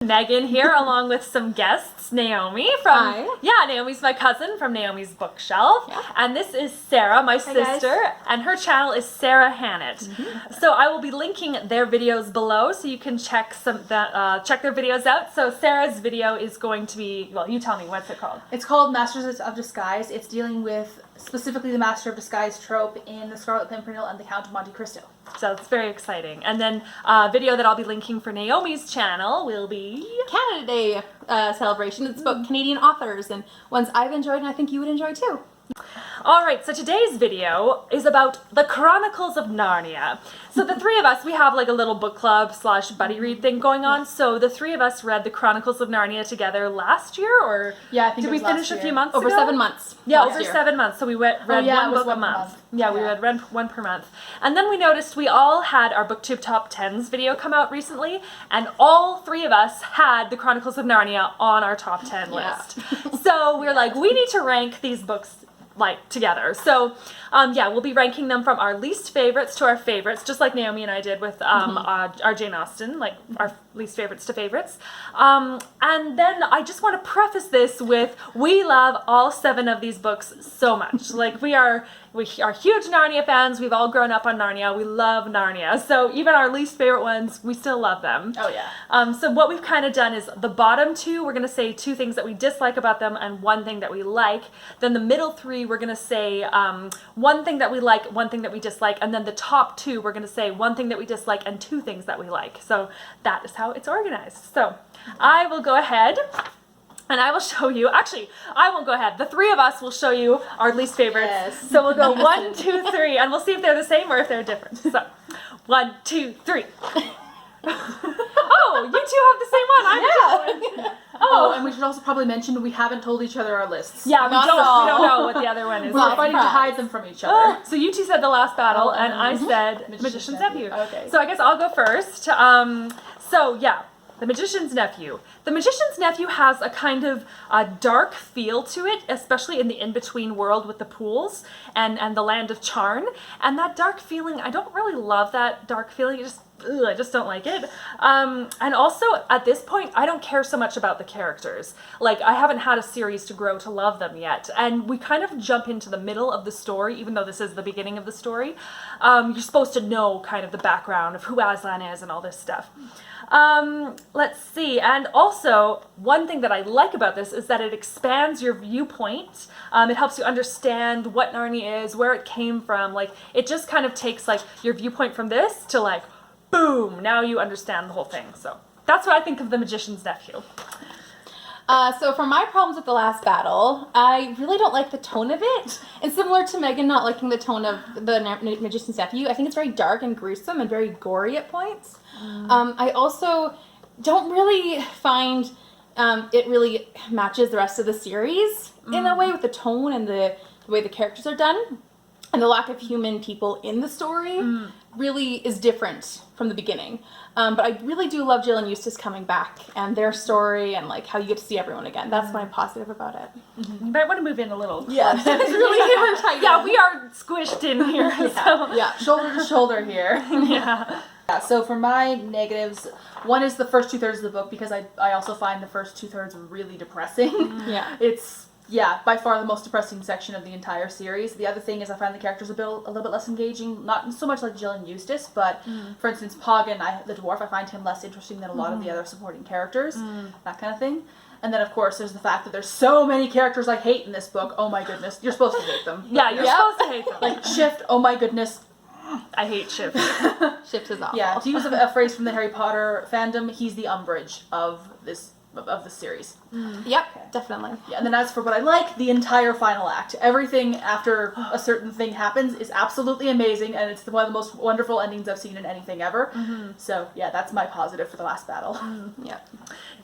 Megan here, along with some guests. Naomi from Naomi's my cousin from Naomi's Bookshelf, and this is Sarah, my sister, and her channel is Sarah Hannett. So I will be linking their videos below, so you can check check their videos out. So Sarah's video is going to be, well, you tell me, what's it called? It's called Masters of Disguise. It's dealing with specifically the Master of Disguise trope in The Scarlet Pimpernel and The Count of Monte Cristo. So it's very exciting. And then a video that I'll be linking for Naomi's channel will be Canada Day celebration. It's about Canadian authors and ones I've enjoyed and I think you would enjoy too. Alright, so today's video is about the Chronicles of Narnia. So the three of us, we have like a little book club / buddy read thing going on. So the three of us read the Chronicles of Narnia together last year, or I think did we finish a few months over ago? 7 months. Yeah, over 7 months. So we read one book a month. Yeah, we read one per month. And then we noticed we all had our BookTube Top 10s video come out recently, and all three of us had the Chronicles of Narnia on our top 10 list. So we were like, we need to rank these books like together. So we'll be ranking them from our least favorites to our favorites, just like Naomi and I did with our Jane Austen, like our least favorites to favorites. And then I just want to preface this with, we love all 7 of these books so much. Like we are huge Narnia fans. We've all grown up on Narnia. We love Narnia. So even our least favorite ones, we still love them. Oh yeah. So what we've kind of done is the bottom 2, we're going to say 2 things that we dislike about them and 1 thing that we like. Then the middle 3, we're going to say 1 thing that we like, 1 thing that we dislike. And then the top 2, we're going to say 1 thing that we dislike and 2 things that we like. So that is how it's organized. So I will go ahead and I will show you, actually, I won't go ahead. The 3 of us will show you our least favorites. Yes. So we'll go 1, 2, 3, and we'll see if they're the same or if they're different. So 1, 2, 3. Oh, you 2 have the same one. I'm Oh, and we should also probably mention we haven't told each other our lists. Yeah, we don't know what the other one is. We're fighting to hide them from each other. So you 2 said The Last Battle, and I said Magician's Nephew. Okay. So I guess I'll go first. The Magician's Nephew. The Magician's Nephew has a kind of dark feel to it, especially in the in-between world with the pools and the land of Charn. And that dark feeling, I don't really love that dark feeling. I just don't like it. And also, at this point, I don't care so much about the characters. Like, I haven't had a series to grow to love them yet. And we kind of jump into the middle of the story, even though this is the beginning of the story. You're supposed to know kind of the background of who Aslan is and all this stuff. Let's see. And also, one thing that I like about this is that it expands your viewpoint. It helps you understand what Narnia is, where it came from. Like, it just kind of takes, like, your viewpoint from this to, like, boom, now you understand the whole thing. So that's what I think of The Magician's Nephew. So for my problems with The Last Battle, I really don't like the tone of it. And similar to Megan not liking the tone of The Magician's Nephew, I think it's very dark and gruesome and very gory at points. I also don't really find it really matches the rest of the series in a way with the tone and the way the characters are done. And the lack of human people in the story really is different from the beginning. But I really do love Jill and Eustace coming back and their story and like how you get to see everyone again. That's my positive about it. You might want to move in a little. Yeah, it's really tight. Yeah, we are squished in here. Shoulder to shoulder here. Yeah. So for my negatives, one is the first 2/3 of the book, because I also find the first 2/3 really depressing. It's by far the most depressing section of the entire series. The other thing is I find the characters a little bit less engaging. Not so much like Jill and Eustace, but for instance, Poggin, the dwarf, I find him less interesting than a lot of the other supporting characters. That kind of thing. And then, of course, there's the fact that there's so many characters I hate in this book. Oh my goodness. You're supposed to hate them. Yeah, you're supposed to hate them. Like, Shift, oh my goodness. I hate Shift. Shift is awful. Yeah, to use a phrase from the Harry Potter fandom, he's the Umbridge of the series. Yep, definitely. Yeah, and then as for what I like, the entire final act. Everything after a certain thing happens is absolutely amazing, and it's one of the most wonderful endings I've seen in anything ever. So, yeah, that's my positive for The Last Battle. Yep.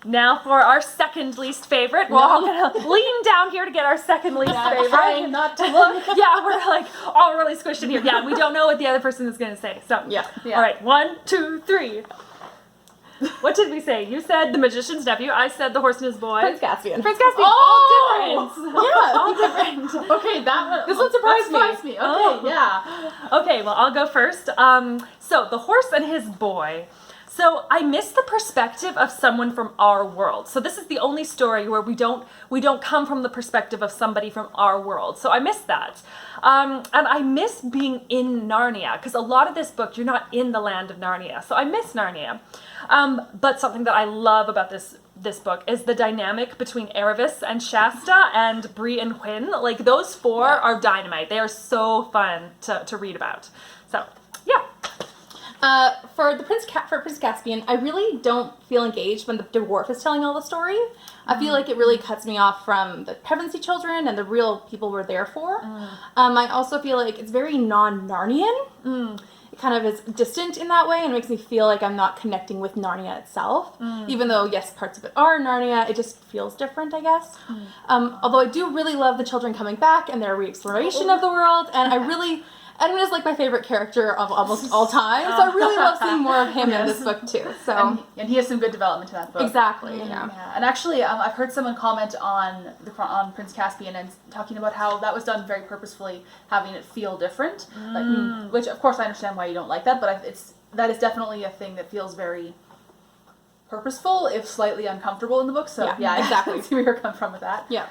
Now for our second least favorite. We're all going to lean down here to get our second least favorite. Trying not to look. Yeah, we're like all really squished in here. Yeah, we don't know what the other person is going to say. So, Yeah. All right, 1, 2, 3. What did we say? You said The Magician's Nephew. I said The Horse and His Boy. Prince Caspian. Prince Caspian. Oh! All different. Yeah. All different. Okay, that one. This one surprised me. Okay, Oh. yeah. Okay, well, I'll go first. So, The Horse and His Boy. So I miss the perspective of someone from our world. So this is the only story where we don't come from the perspective of somebody from our world. So I miss that. And I miss being in Narnia, because a lot of this book, you're not in the land of Narnia. So I miss Narnia. But something that I love about this book is the dynamic between Erebus and Shasta and Bree and Quinn. Like, those four are dynamite. They are so fun to read about. So, yeah. For Prince Caspian, I really don't feel engaged when the dwarf is telling all the story. I feel like it really cuts me off from the Pevensey children and the real people we're there for. I also feel like it's very non-Narnian. It kind of is distant in that way and makes me feel like I'm not connecting with Narnia itself. Even though, yes, parts of it are Narnia, it just feels different, I guess. Although I do really love the children coming back and their re-exploration of the world, and Edmund is like my favorite character of almost all time, so I really love seeing more of him in this book too. So and he has some good development in that book. Exactly, yeah. And actually, I've heard someone comment on Prince Caspian and talking about how that was done very purposefully, having it feel different. Like, which of course I understand why you don't like that, but that is definitely a thing that feels very purposeful, if slightly uncomfortable in the book. So yeah, exactly. I see where you're coming from with that. Yeah.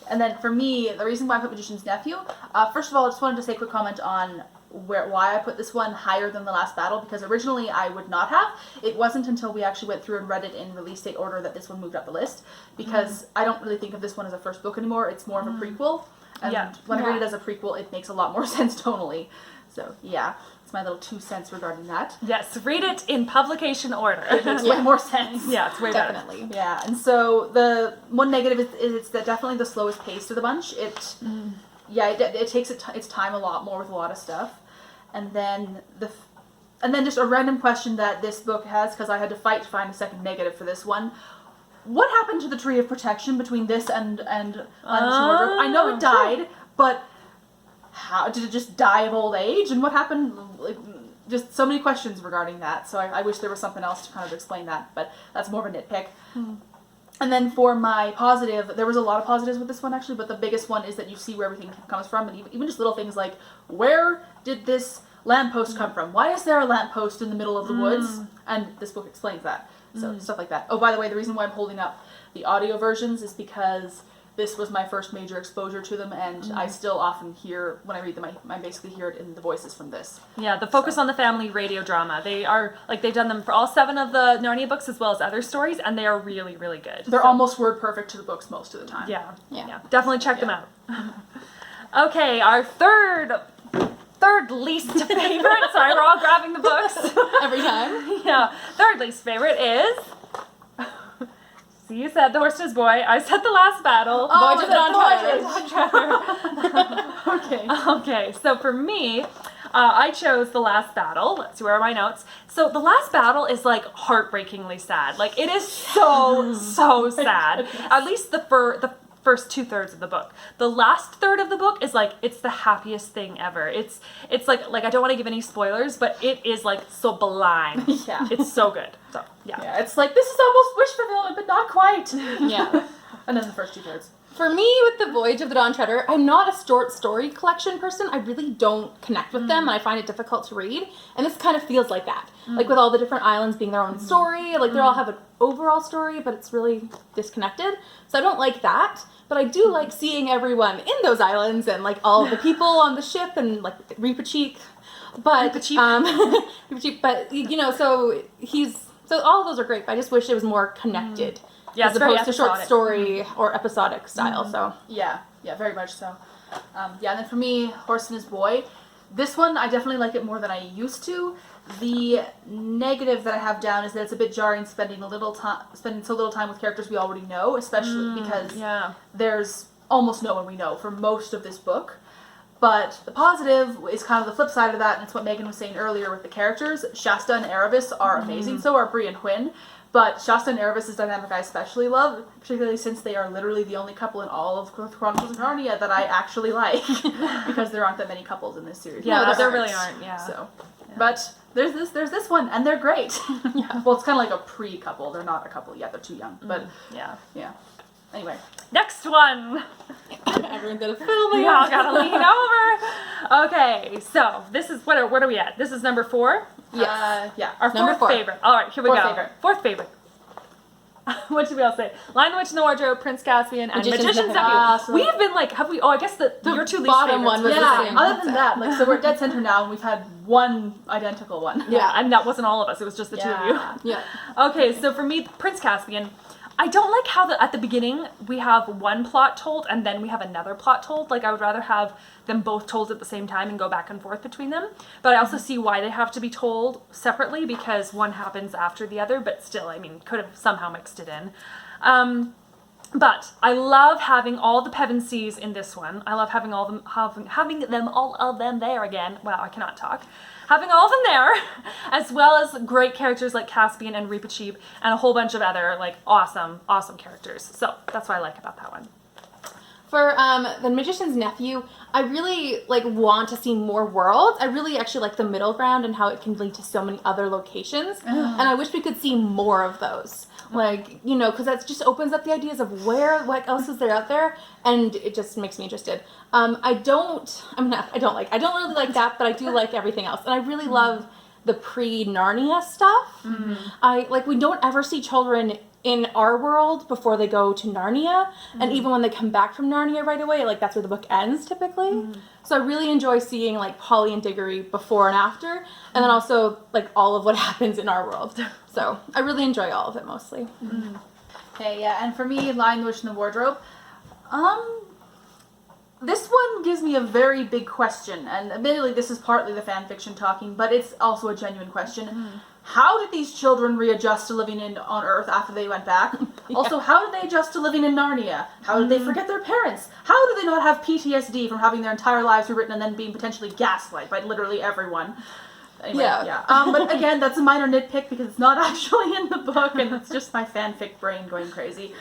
And then for me, the reason why I put Magician's Nephew, first of all, I just wanted to say a quick comment on why I put this one higher than The Last Battle, because originally I would not have. It wasn't until we actually went through and read it in release date order that this one moved up the list, because I don't really think of this one as a first book anymore. It's more of a prequel, and when I read it as a prequel, it makes a lot more sense tonally. So yeah, it's my little 2 cents regarding that. Yes, read it in publication order. It makes way more sense. Yeah, it's way Definitely. better. Yeah, and so the one negative is it's definitely the slowest pace of the bunch. It takes its time a lot more with a lot of stuff. And then just a random question that this book has, because I had to fight to find a second negative for this one. What happened to the Tree of Protection between this and Wardrobe? I know it died, but how did it just die of old age? And what happened? Like, just so many questions regarding that. So I wish there was something else to kind of explain that, but that's more of a nitpick. And then for my positive, there was a lot of positives with this one actually, but the biggest one is that you see where everything comes from, and even just little things like, where did this lamppost come from? Why is there a lamppost in the middle of the woods? And this book explains that. So stuff like that. Oh, by the way, the reason why I'm holding up the audio versions is because this was my first major exposure to them, and I still often hear, when I read them, I basically hear it in the voices from this. Yeah, the Focus on the Family radio drama. They are, like, they've done them for all 7 of the Narnia books as well as other stories, and they are really, really good. They're almost word perfect to the books most of the time. Yeah. Definitely check them out. Okay, our third least favorite. Sorry, we're all grabbing the books. Every time. Yeah. Third least favorite is... So you said The Horse and His Boy. I said The Last Battle. Voyage of the Dawn Treader. Okay, so for me, I chose The Last Battle. Let's see, where are my notes? So The Last Battle is, like, heartbreakingly sad. Like, it is so sad. At least the first 2/3 of the book. The last third of the book is, like, it's the happiest thing ever. It's like I don't want to give any spoilers, but it is, like, sublime. Yeah. It's so good. So, yeah. It's like, this is almost wish fulfillment, but not quite. Yeah. And then the first 2/3. For me, with The Voyage of the Dawn Treader, I'm not a short story collection person. I really don't connect with them, and I find it difficult to read. And this kind of feels like that. Like, with all the different islands being their own story, like, they all have an overall story, but it's really disconnected. So I don't like that. But I do like seeing everyone in those islands and, like, all the people on the ship and, like, Reepicheep. But, Reepicheep, but, you know, so all of those are great, but I just wish it was more connected. Yeah, as opposed to short story or episodic style, so. Yeah, very much so. And then for me, Horse and His Boy, this one, I definitely like it more than I used to. The negative that I have down is that it's a bit jarring spending so little time with characters we already know, especially because there's almost no one we know for most of this book. But the positive is kind of the flip side of that, and it's what Megan was saying earlier with the characters. Shasta and Erebus are amazing, so are Bree and Quinn. But Shasta and Erebus' dynamic I especially love, particularly since they are literally the only couple in all of Chronicles of Narnia that I actually like, because there aren't that many couples in this series. Yeah, No, there really aren't, So, but there's this one, and they're great. Well, it's kind of like a pre-couple. They're not a couple yet. They're too young. But yeah. Anyway, next one. Everyone did a film. We all gotta lean over. Okay, so this is what are we at? This is number 4. Yes. Yeah. Our Number fourth four. favorite. All right, here we Fourth go. favorite. Fourth favorite. What should we all say? Lion, the Witch, and the Wardrobe, Prince Caspian, and Magician's Magician's Nephew. Nephew. So- We have been like, have we? Oh, I guess your two least bottom favorites one was were the the Yeah. same. Other than that, like, so we're dead center now, and we've had one identical one. Yeah, and that wasn't all of us. It was just the two of you. Yeah. Okay, so for me, Prince Caspian, I don't like how at the beginning we have one plot told and then we have another plot told. Like, I would rather have them both told at the same time and go back and forth between them. But I also see why they have to be told separately, because one happens after the other, but still, I mean, could have somehow mixed it in. But I love having all the Pevensies in this one. I love having all of them there again. Wow, I cannot talk. Having all of them there, as well as great characters like Caspian and Reepicheep, and a whole bunch of other like awesome characters. So that's what I like about that one. For the Magician's Nephew, I really want to see more worlds. I really actually like the middle ground and how it can lead to so many other locations. And I wish we could see more of those. Because that just opens up the ideas of what else is there out there, and it just makes me interested. I don't really like that, but I do like everything else. And I really love the pre-Narnia stuff. We don't ever see children in our world before they go to Narnia, and even when they come back from Narnia right away, that's where the book ends typically. So I really enjoy seeing Polly and Diggory before and after, and then also all of what happens in our world. So I really enjoy all of it mostly. Okay, yeah, and for me, Lion, the Witch, and the Wardrobe, this one gives me a very big question, and admittedly this is partly the fan fiction talking, but it's also a genuine question. How did these children readjust to living on Earth after they went back? Also, how did they adjust to living in Narnia? How did they forget their parents? How do they not have PTSD from having their entire lives rewritten and then being potentially gaslighted by literally everyone? Anyway, yeah. But again, that's a minor nitpick because it's not actually in the book, and it's just my fanfic brain going crazy.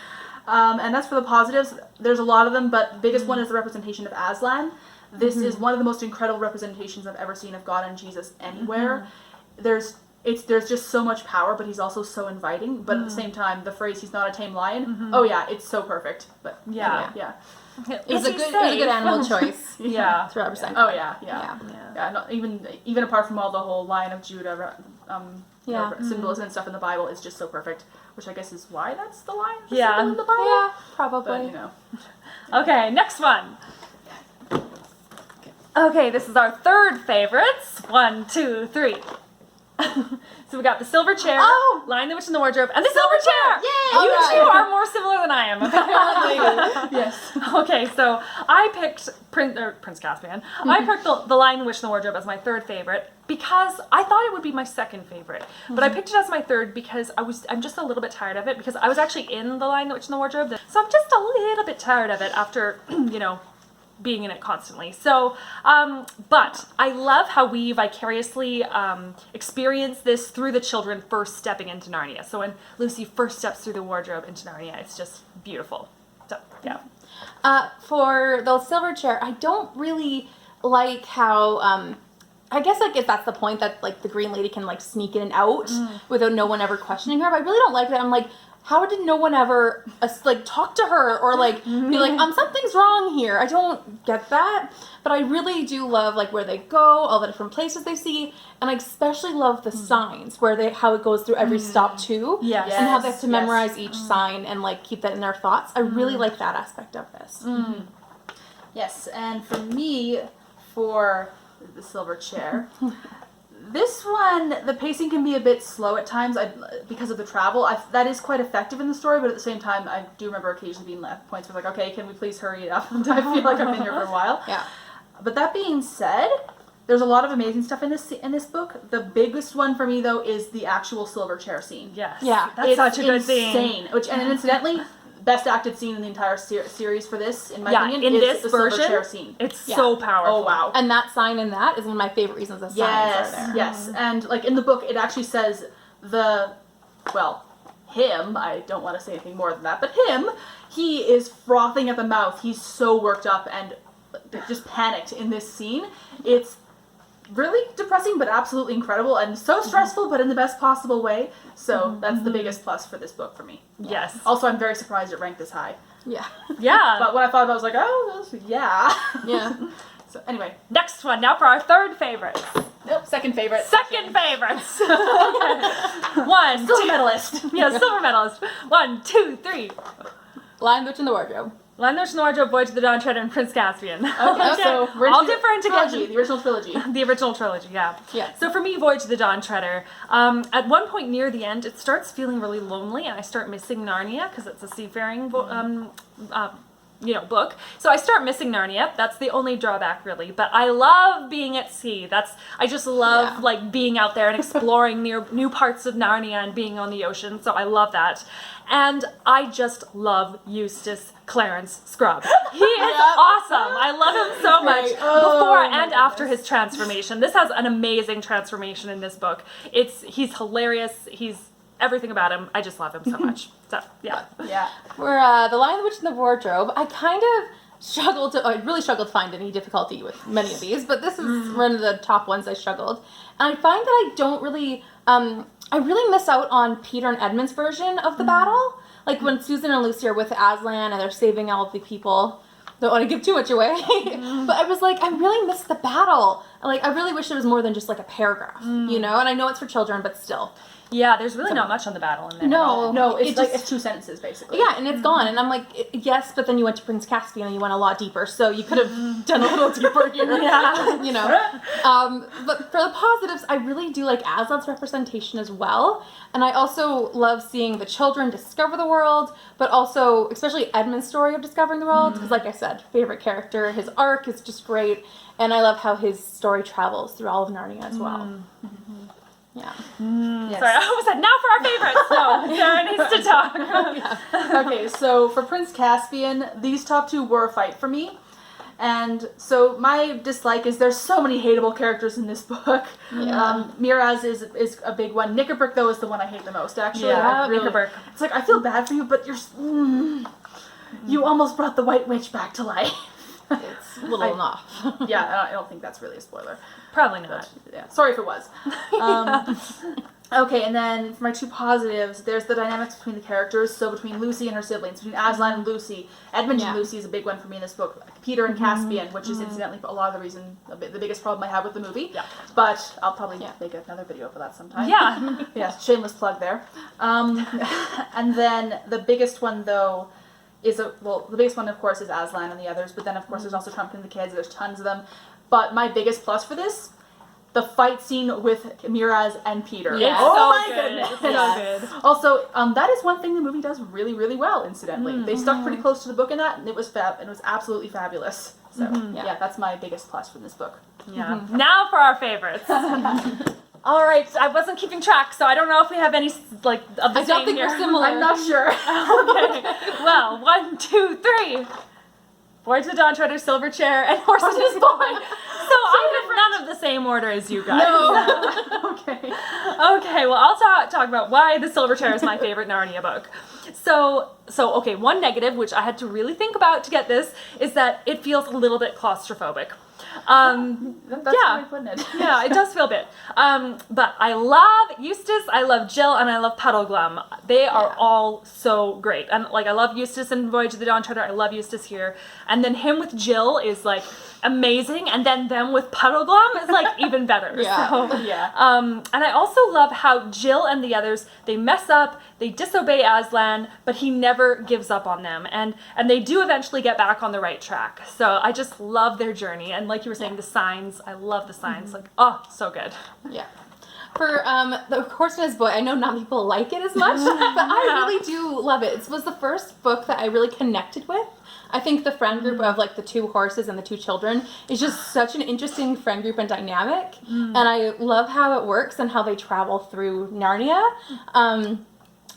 And as for the positives, there's a lot of them, but the biggest one is the representation of Aslan. This is one of the most incredible representations I've ever seen of God and Jesus anywhere. There's just so much power, but he's also so inviting. But at the same time, the phrase "he's not a tame lion," oh yeah, it's so perfect. But Yeah. anyway, yeah. It was a good animal choice. Yeah. To represent. Oh yeah. Not even apart from all the whole Lion of Judah, symbolism and stuff in the Bible is just so perfect. Which I guess is why that's the lion symbol in the Bible. Yeah, probably. But, Okay, next one. Okay, this is our third favorites. 1, 2, 3. So we got the silver chair, Lion, the Witch, and the Wardrobe, and the silver chair! Yay! You Alright. two are more similar than I am, apparently. yes. Okay, so I picked Prince Caspian. I picked the Lion, the Witch, and the Wardrobe as my third favorite because I thought it would be my second favorite. But I picked it as my third because I'm just a little bit tired of it, because I was actually in the Lion, the Witch, and the Wardrobe. So I'm just a little bit tired of it after, being in it constantly. So, but I love how we vicariously experience this through the children first stepping into Narnia. So when Lucy first steps through the wardrobe into Narnia, it's just beautiful. So, yeah. For the silver chair, I don't really like how, I guess if that's the point that the green lady can sneak in and out without no one ever questioning her. But I really don't like that. I'm how did no one ever talk to her or be something's wrong here? I don't get that. But I really do love where they go, all the different places they see, and I especially love the signs how it goes through every stop too. Yes. And how they have to memorize each sign and keep that in their thoughts. I really like that aspect of this. Yes, and for me, for the silver chair, this one, the pacing can be a bit slow at times because of the travel. That is quite effective in the story, but at the same time, I do remember occasionally being left points where okay, can we please hurry it up? I feel like I've been here for a while. Yeah. But that being said, there's a lot of amazing stuff in this book. The biggest one for me, though, is the actual silver chair scene. Yes. Yeah. That's such a good scene. Insane. And incidentally, best acted scene in the entire series for this, in my opinion, in is this the version, silver chair scene. It's so powerful. Oh, wow. And that sign in that is one of my favorite reasons the signs are there. Yes, and in the book, it actually says him, I don't want to say anything more than that, but him, he is frothing at the mouth. He's so worked up and just panicked in this scene. It's really depressing, but absolutely incredible, and so stressful, but in the best possible way. So that's the biggest plus for this book for me. Yes. Also, I'm very surprised it ranked this high. Yeah. Yeah. But when I thought about it, I was like, yeah. Yeah. So anyway. Next one, now for our third favorite. Nope, second favorite. Second favorites. Okay. One, Silver two. medalist. Yeah, silver medalist. 1, 2, 3. Lion, Witch, and the Wardrobe. Lion, the Witch, and the Wardrobe, Voyage of the Dawn Treader, and Prince Caspian. Okay, so we're all into different trilogy, again. the original trilogy. The original trilogy, yeah. Yeah. So for me, Voyage of the Dawn Treader, at one point near the end, it starts feeling really lonely, and I start missing Narnia because it's a seafaring book. So I start missing Narnia. That's the only drawback, really. But I love being at sea. I just love like being out there and exploring new parts of Narnia and being on the ocean. So I love that. And I just love Eustace Clarence Scrubb. He is awesome. I love him so much. Before and after his transformation. This has an amazing transformation in this book. He's hilarious. He's everything about him. I just love him so much. So yeah. Yeah. For The Lion, the Witch, and the Wardrobe, I really struggled to find any difficulty with many of these, but this is one of the top ones I struggled. And I find that I don't really, I really miss out on Peter and Edmund's version of the battle. Like when Susan and Lucy are with Aslan and they're saving all the people. Don't want to give too much away. But I was like, I really missed the battle. Like, I really wish there was more than just like a paragraph, you know? And I know it's for children, but still. Yeah, there's really not much on the battle in there. No, it's 2 sentences basically. Yeah, and it's gone. And I'm like, yes, but then you went to Prince Caspian and you went a lot deeper. So you could have done a little deeper here. Yeah. You know. But for the positives, I really do like Aslan's representation as well. And I also love seeing the children discover the world, but also, especially Edmund's story of discovering the world. Because like I said, favorite character, his arc is just great. And I love how his story travels through all of Narnia as well. Yeah. Yes. Sorry, I almost said, now for our favorites. No, Sarah needs to talk. Okay, so for Prince Caspian, these top 2 were a fight for me. And so my dislike is there's so many hateable characters in this book. Yeah. Miraz is a big one. Knickerbock, though, is the one I hate the most, actually. Yeah, Really, Knickerbock. it's like, I feel bad for you, but you almost brought the White Witch back to life. It's a little enough. Yeah, I don't think that's really a spoiler. Probably not. Yeah, sorry if it was. Okay, and then for my 2 positives, there's the dynamics between the characters. So between Lucy and her siblings, between Aslan and Lucy, Edmund and Lucy is a big one for me in this book. Peter and Caspian, which is incidentally a lot of the reason, the biggest problem I have with the movie. Yeah. But I'll probably make another video for that sometime. Yeah. Yeah, shameless plug there. And then the biggest one though the biggest one of course is Aslan and the others, but then of course there's also Trumpkin and the kids. There's tons of them. But my biggest plus for this, the fight scene with Miraz and Peter. Yeah. It's Oh so my good. goodness. It's so good. Also, that is one thing the movie does really, really well, incidentally. They stuck pretty close to the book in that, and it was absolutely fabulous. So, yeah, that's my biggest plus from this book. Yeah. Now for our favorites. All right, I wasn't keeping track, so I don't know if we have any like of the I don't same think here. we're similar. I'm not sure. Okay. Well, 1, 2, 3. Voyage of the Dawn Treader, Silver Chair, and Horses and His Boy. So I have none of the same order as you guys. No. Okay. Okay, well, I'll talk about why The Silver Chair is my favorite Narnia book. So okay, one negative, which I had to really think about to get this, is that it feels a little bit claustrophobic. That's Yeah. how I put it. Yeah, it does feel a bit. But I love Eustace, I love Jill, and I love Puddleglum. They are all so great. And like, I love Eustace in Voyage of the Dawn Treader. I love Eustace here. And then him with Jill is like amazing. And then them with Puddleglum is like even better. Yeah. So, Yeah. and I also love how Jill and the others, they mess up, they disobey Aslan, but he never gives up on them. And they do eventually get back on the right track. So I just love their journey. And like you were saying, the signs, I love the signs. Like, oh, so good. Yeah. For The Horse and His Boy, I know not many people like it as much, but I really do love it. It was the first book that I really connected with. I think the friend group of like the 2 horses and the 2 children is just such an interesting friend group and dynamic. And I love how it works and how they travel through Narnia.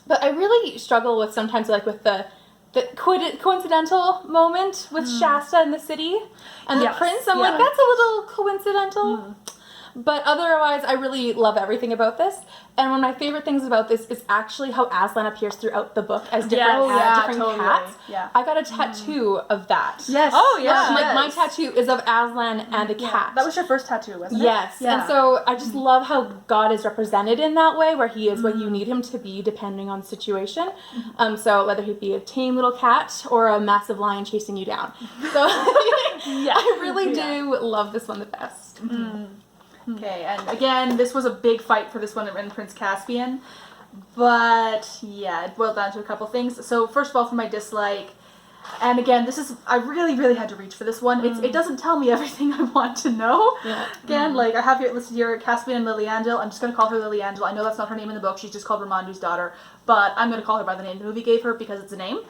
But I really struggle with sometimes like with the coincidental moment with Shasta in the city and the prince. I'm like, that's a little coincidental. But otherwise, I really love everything about this. And one of my favorite things about this is actually how Aslan appears throughout the book as different, different totally. cats. Yeah. I got a tattoo of that. Yes. Oh, yeah. Like my tattoo is of Aslan and a cat. That was your first tattoo, wasn't it? Yes. Yeah. And so I just love how God is represented in that way, where he is what you need him to be depending on the situation. So whether he be a tame little cat or a massive lion chasing you down. So I really do love this one the best. Okay, and again, this was a big fight for this one in Prince Caspian. But yeah, it boiled down to a couple things. So first of all, for my dislike, and again, this is, I really, really had to reach for this one. It doesn't tell me everything I want to know. Yeah. Again, like I have it listed here, Caspian and Liliandel. I'm just going to call her Liliandel. I know that's not her name in the book. She's just called Ramandu's daughter. But I'm going to call her by the name the movie gave her because it's a name.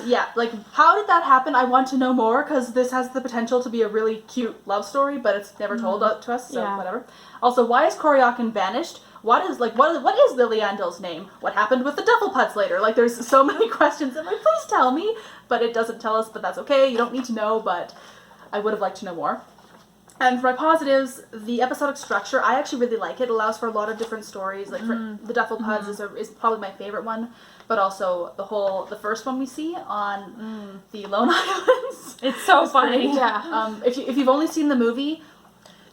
Yeah, like how did that happen? I want to know more because this has the potential to be a really cute love story, but it's never told to us, so whatever. Also, why is Koryakin banished? What is Liliandel's name? What happened with the Duffleputts later? Like, there's so many questions. I'm like, please tell me. But it doesn't tell us, but that's okay. You don't need to know, but I would have liked to know more. And for my positives, the episodic structure, I actually really like it. It allows for a lot of different stories. Like, for the Duffleputts is probably my favorite one. But also the first one we see on the Lone Islands. It's so funny. Great. Yeah. If you've only seen the movie,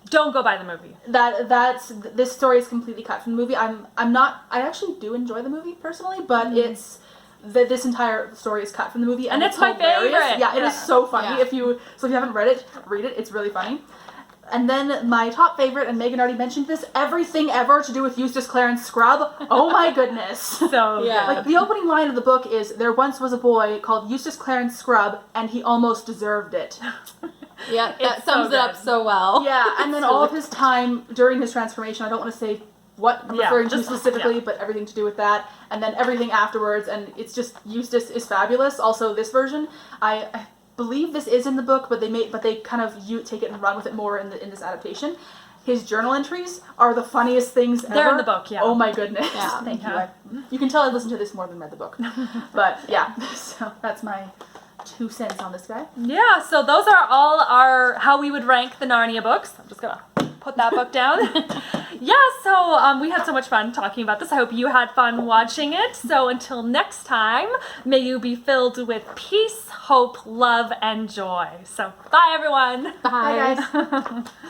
don't go by the movie. This story is completely cut from the movie. I actually do enjoy the movie personally, but it's this entire story is cut from the movie, and it's my hilarious. favorite. Yeah, it is so funny. Yeah. If you haven't read it, read it. It's really funny. And then my top favorite, and Megan already mentioned this, everything ever to do with Eustace Clarence Scrubb. Oh my goodness. So yeah. Like, the opening line of the book is, there once was a boy called Eustace Clarence Scrubb, and he almost deserved it. Yeah, that It's sums so it up good. so well. Yeah, and then all of his time during his transformation, I don't want to say what I'm referring to just- specifically, but everything to do with that, and then everything afterwards, and it's just, Eustace is fabulous. Also, this version, I believe this is in the book, but they kind of take it and run with it more in this adaptation. His journal entries are the funniest things ever. They're in the book, yeah. Oh my goodness. Yeah. Thank Yeah. you. You can tell I listened to this more than read the book. But yeah, so that's my 2 cents on this guy. Yeah, so those are all our how we would rank the Narnia books. I'm just gonna put that book down. Yeah, so we had so much fun talking about this. I hope you had fun watching it. So until next time, may you be filled with peace, hope, love, and joy. So bye, everyone. Bye. Bye, guys.